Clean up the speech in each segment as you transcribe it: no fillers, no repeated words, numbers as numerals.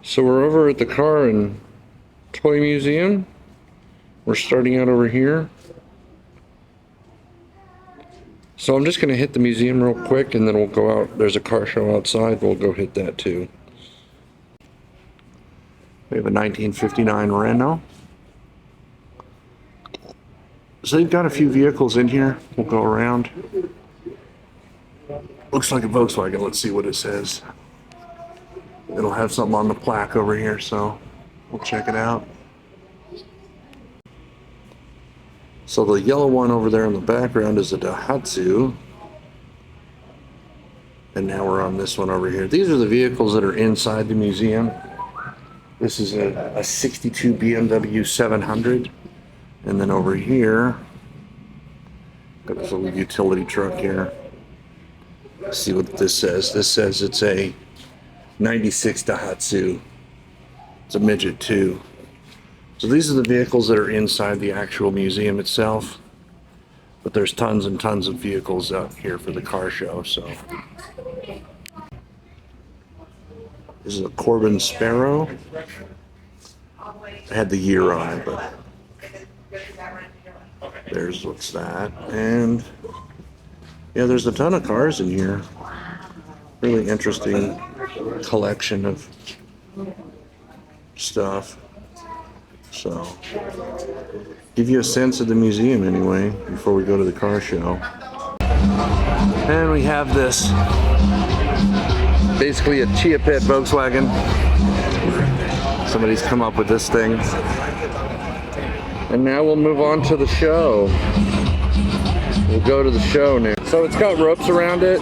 So we're over at the Car and Toy Museum. We're starting out over here. So I'm just going to hit the museum real quick and then we'll go out. There's a car show outside. We'll go hit that too. We have a 1959 Renault. So they've got a few vehicles in here. We'll go around. Looks like a Volkswagen. Let's see what it says. It'll have something on the plaque over here, so we'll check it out. So the yellow one over there in the background is a Daihatsu. And now we're on this one over here. These are the vehicles that are inside the museum. This is a 62 BMW 700. And then over here, got this little utility truck here. Let's see what this says. This says it's a 96 Daihatsu. It's a midget too. So these are the vehicles that are inside the actual museum itself. But there's tons and tons of vehicles out here for the car show. So this is a Corbin Sparrow. I had the year on it, but there's what's that. And yeah, there's a ton of cars in here. Really interesting collection of stuff. So, give you a sense of the museum anyway, before we go to the car show. And we have this, basically a Chia Pet Volkswagen. Somebody's come up with this thing. And now we'll move on to the show. We'll go to the show now. So it's got ropes around it,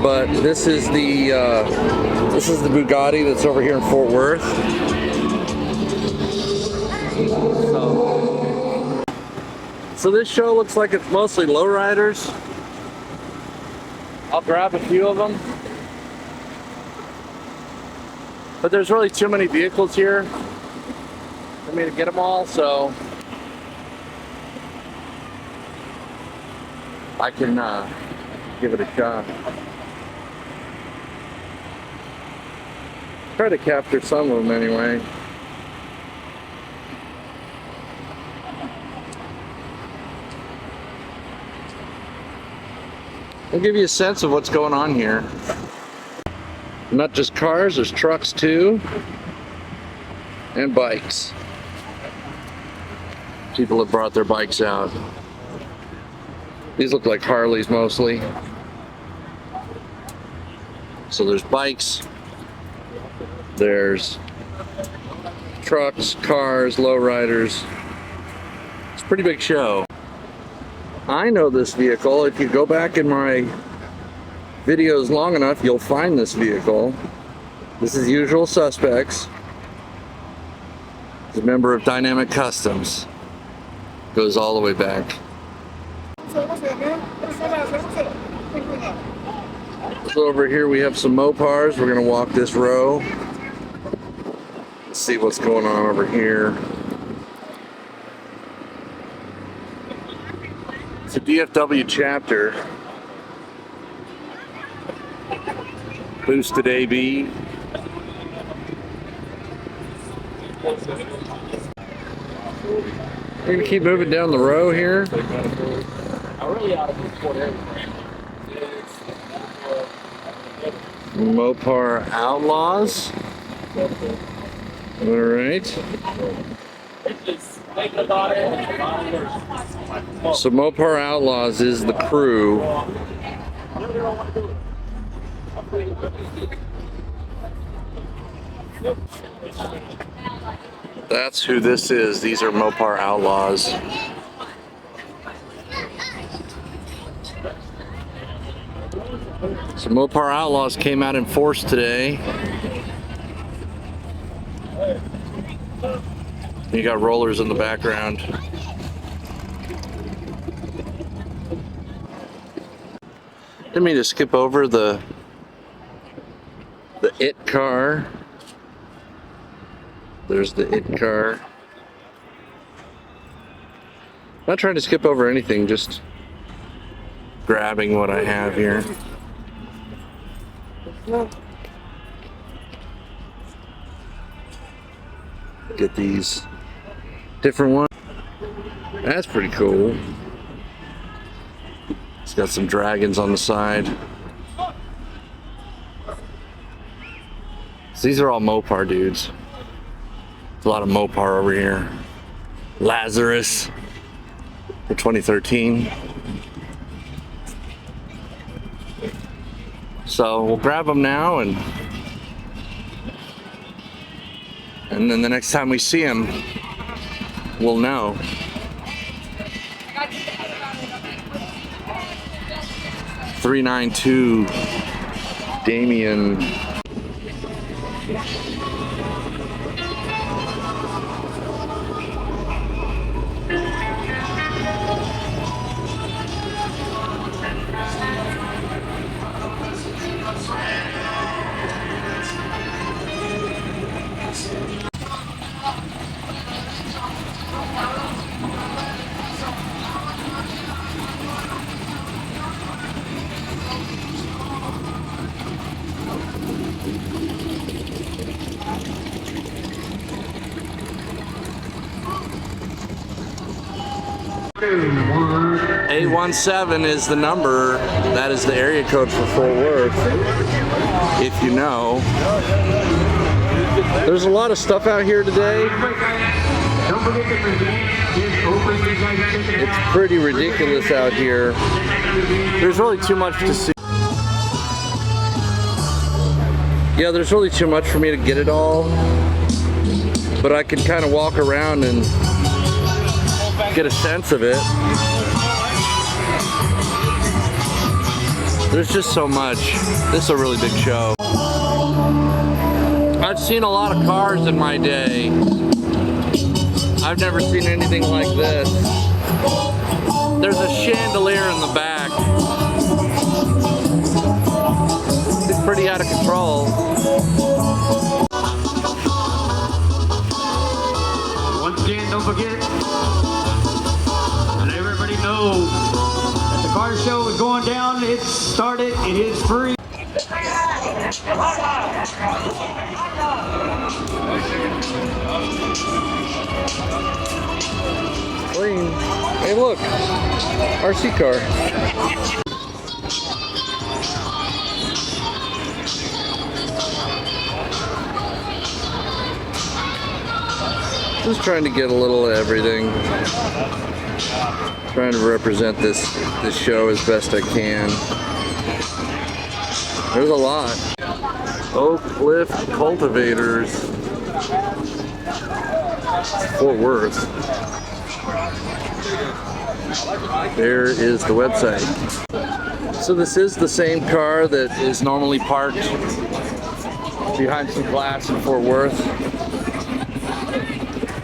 but this is the Bugatti that's over here in Fort Worth. So this show looks like it's mostly lowriders. I'll grab a few of them. But there's really too many vehicles here for me to get them all, so I can give it a shot. Try to capture some of them anyway. I'll give you a sense of what's going on here. Not just cars, there's trucks too, and bikes. People have brought their bikes out. These look like Harleys mostly. So there's bikes, there's trucks, cars, lowriders. It's a pretty big show. I know this vehicle. If you go back in my videos long enough, you'll find this vehicle. This is Usual Suspects. It's a member of Dynamic Customs. Goes all the way back. So over here we have some Mopars. We're gonna walk this row. Let's see what's going on over here. It's a DFW chapter. Boosted AB. We're gonna keep moving down the row here. Mopar Outlaws. All right. So Mopar Outlaws is the crew. That's who this is. These are Mopar Outlaws. So Mopar Outlaws came out in force today. You got rollers in the background. Didn't mean to skip over the IT car. There's the IT car. Not trying to skip over anything, just grabbing what I have here. get these different ones. That's pretty cool. It's got some dragons on the side. So these are all Mopar dudes. There's a lot of Mopar over here. Lazarus for 2013. So we'll grab them now, and then the next time we see him, we'll know. .392 Damien. A17 is the number. That is the area code for Fort Worth, if you know. There's a lot of stuff out here today. It's pretty ridiculous out here. There's really too much to see. Yeah, there's really too much for me to get it all, but I can kind of walk around and get a sense of it. There's just so much. This is a really big show. I've seen a lot of cars in my day. I've never seen anything like this. There's a chandelier in the back. It's pretty out of control. Once again, don't forget, let everybody know that the car show is going down. It started. It is free. Clean. Hey, look, RC car. Just trying to get a little of everything. Trying to represent this show as best I can. There's a lot. Oak Cliff Cultivators. Fort Worth. There is the website. So this is the same car that is normally parked behind some glass in Fort Worth.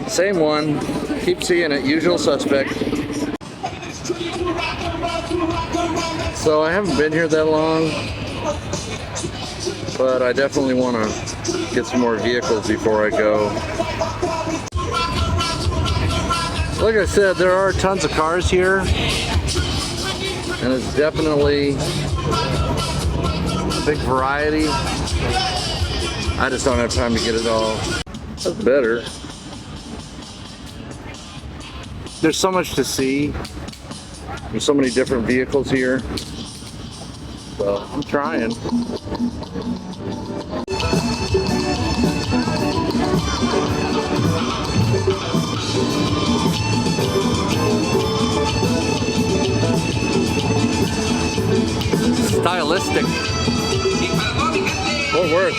Same one. Keep seeing it. Usual suspect. So I haven't been here that long, but I definitely want to get some more vehicles before I go. Like I said, there are tons of cars here, and it's definitely a big variety. I just don't have time to get it all. That's better. There's so much to see. There's so many different vehicles here. So I'm trying. Stylistic. Fort Worth.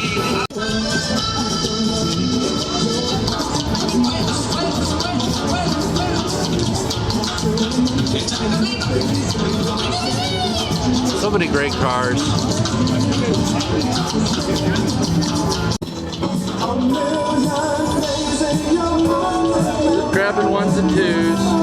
So many great cars. Grabbing ones and twos.